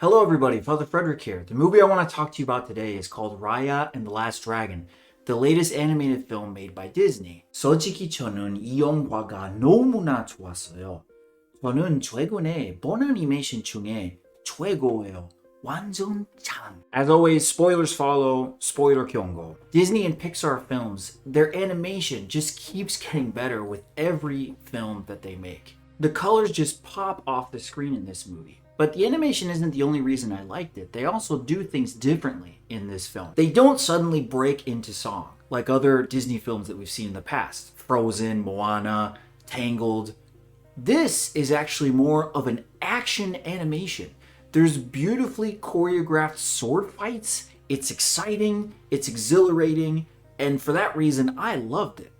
Hello everybody, Father Frederick here. The movie I want to talk to you about today is called Raya and the Last Dragon, the latest animated film made by Disney. 솔직히 저는 이 영화가 너무나 좋았어요. 저는 최근에 본 애니메이션 중에 최고예요. 완전 짱. As always, spoilers follow, spoiler 경고. Disney and Pixar films, their animation just keeps getting better with every film that they make. The colors just pop off the screen in this movie. But the animation isn't the only reason I liked it. They also do things differently in this film. They don't suddenly break into song like other Disney films that we've seen in the past. Frozen, Moana, Tangled. This is actually more of an action animation. There's beautifully choreographed sword fights. It's exciting, it's exhilarating, and for that reason, I loved it.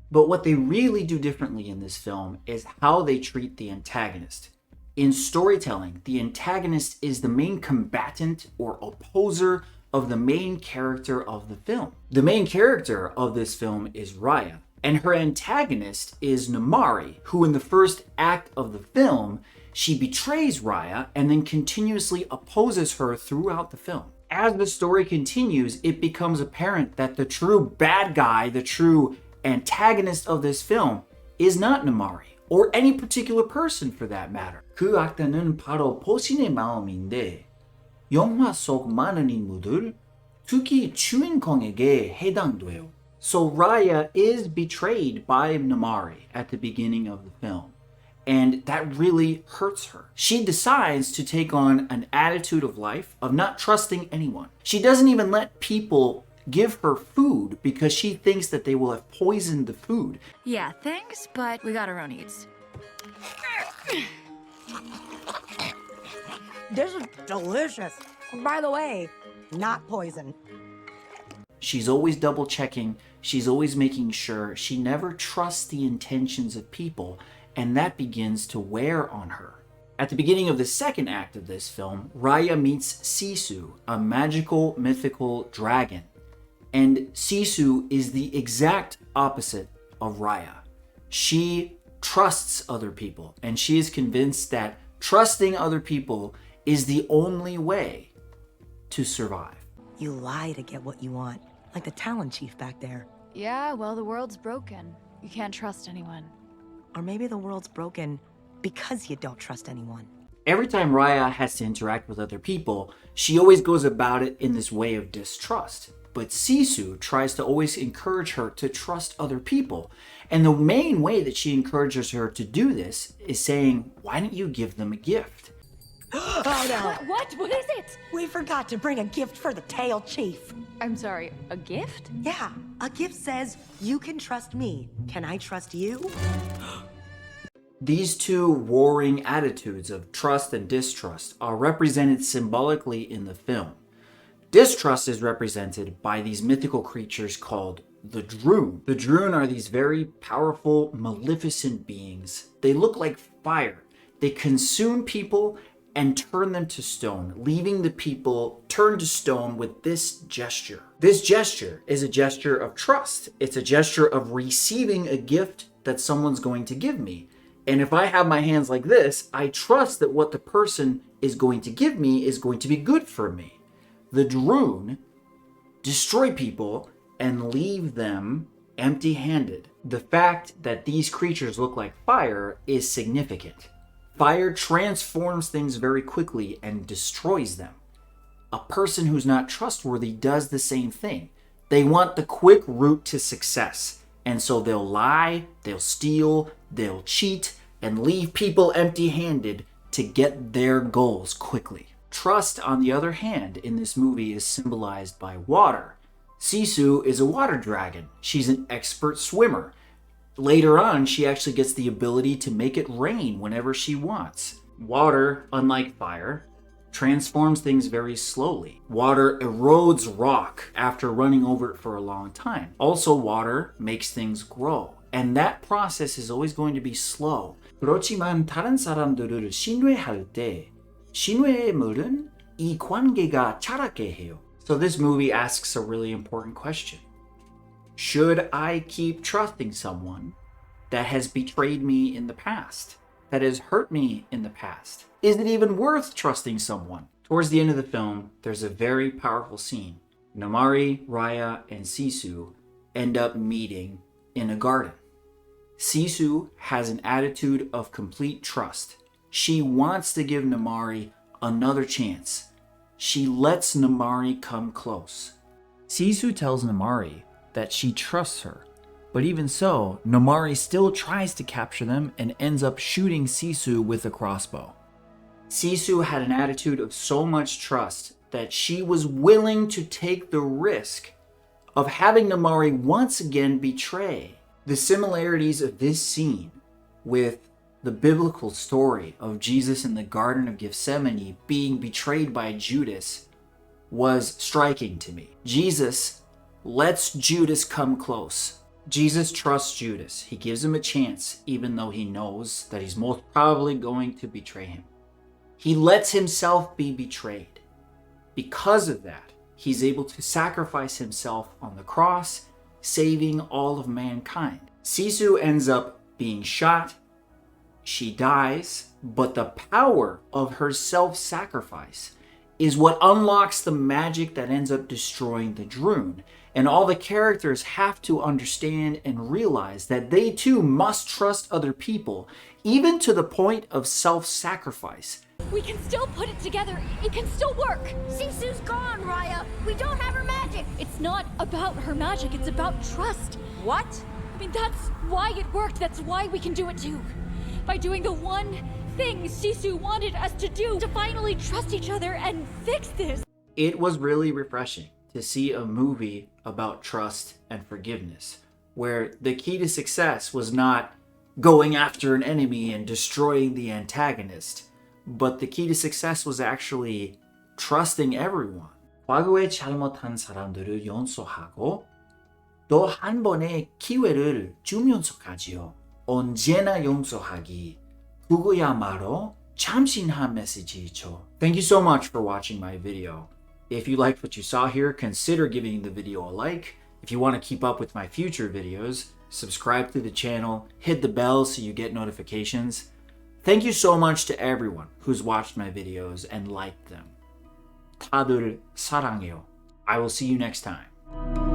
But what they really do differently in this film is how they treat the antagonist. In storytelling, the antagonist is the main combatant or opposer of the main character of the film. The main character of this film is Raya, and her antagonist is Namaari, who in the first act of the film, she betrays Raya and then continuously opposes her throughout the film. As the story continues, it becomes apparent that the true bad guy, the true antagonist of this film is not Namaari, or any particular person for that matter. 그 악당은 바로 포신의 마음인데 영화 속 많은 인물들, 특히 주인공에게 해당돼요. So Raya is betrayed by Namaari at the beginning of the film, and that really hurts her. She decides to take on an attitude of life of not trusting anyone. She doesn't even let people give her food because she thinks that they will have poisoned the food. Yeah, thanks, but we got our own needs. This is delicious. By the way, not poison. She's always double checking. She's always making sure. She never trusts the intentions of people, and that begins to wear on her. At the beginning of the second act of this film, Raya meets Sisu, a magical, mythical dragon. And Sisu is the exact opposite of Raya. She trusts other people, and she is convinced that trusting other people is the only way to survive. You lie to get what you want, like the Talon Chief back there. Yeah, well, the world's broken. You can't trust anyone. Or maybe the world's broken because you don't trust anyone. Every time Raya has to interact with other people, she always goes about it in this way of distrust. But Sisu tries to always encourage her to trust other people. And the main way that she encourages her to do this is saying, why don't you give them a gift? Oh no! What? What is it? We forgot to bring a gift for the Tail Chief. I'm sorry, a gift? Yeah, a gift says, you can trust me. Can I trust you? These two warring attitudes of trust and distrust are represented symbolically in the film. Distrust is represented by these mythical creatures called the Droon. The Droon are these very powerful, maleficent beings. They look like fire. They consume people and turn them to stone, leaving the people turned to stone with this gesture. This gesture is a gesture of trust. It's a gesture of receiving a gift that someone's going to give me. And if I have my hands like this, I trust that what the person is going to give me is going to be good for me. The Droon destroy people and leave them empty-handed. The fact that these creatures look like fire is significant. Fire transforms things very quickly and destroys them. A person who's not trustworthy does the same thing. They want the quick route to success, and so they'll lie, they'll steal, they'll cheat, and leave people empty-handed to get their goals quickly. Trust, on the other hand, in this movie is symbolized by water. Sisu is a water dragon. She's an expert swimmer. Later on, she actually gets the ability to make it rain whenever she wants. Water, unlike fire, transforms things very slowly. Water erodes rock after running over it for a long time. Also, water makes things grow. And that process is always going to be slow. 그렇지만 다른 사람들을 신뢰할 때 신뢰의 물은 이 관계가 자라게 해요. So this movie asks a really important question. Should I keep trusting someone that has betrayed me in the past, that has hurt me in the past? Is it even worth trusting someone? Towards the end of the film, there's a very powerful scene. Namari, Raya, and Sisu end up meeting in a garden. Sisu has an attitude of complete trust. She wants to give Namari another chance. She lets Namari come close. Sisu tells Namari that she trusts her, but even so, Namari still tries to capture them and ends up shooting Sisu with a crossbow. Sisu had an attitude of so much trust that she was willing to take the risk of having Namari once again betray. The similarities of this scene with the biblical story of Jesus in the Garden of Gethsemane being betrayed by Judas was striking to me. Jesus lets Judas come close. Jesus trusts Judas. He gives him a chance, even though he knows that he's most probably going to betray him. He lets himself be betrayed. Because of that, he's able to sacrifice himself on the cross, saving all of mankind. Sisu ends up being shot. She dies, but the power of her self-sacrifice is what unlocks the magic that ends up destroying the Drune. And all the characters have to understand and realize that they too must trust other people, even to the point of self-sacrifice. We can still put it together. It can still work. Sisu's gone, Raya. We don't have her magic. It's not about her magic. It's about trust. What? I mean, that's why it worked. That's why we can do it too. By doing the one thing Sisu wanted us to do, to finally trust each other and fix this. It was really refreshing to see a movie about trust and forgiveness, where the key to success was not going after an enemy and destroying the antagonist, but the key to success was actually trusting everyone. 과거에 잘못한 사람들을 용서하고 또 한 번의 기회를 주면서 가지요. 언제나 용서하기. 그거야말로 참신한 메시지죠. Thank you so much for watching my video. If you liked what you saw here, consider giving the video a like. If you want to keep up with my future videos, subscribe to the channel, hit the bell so you get notifications. Thank you so much to everyone who's watched my videos and liked them. 다들 사랑해요. I will see you next time.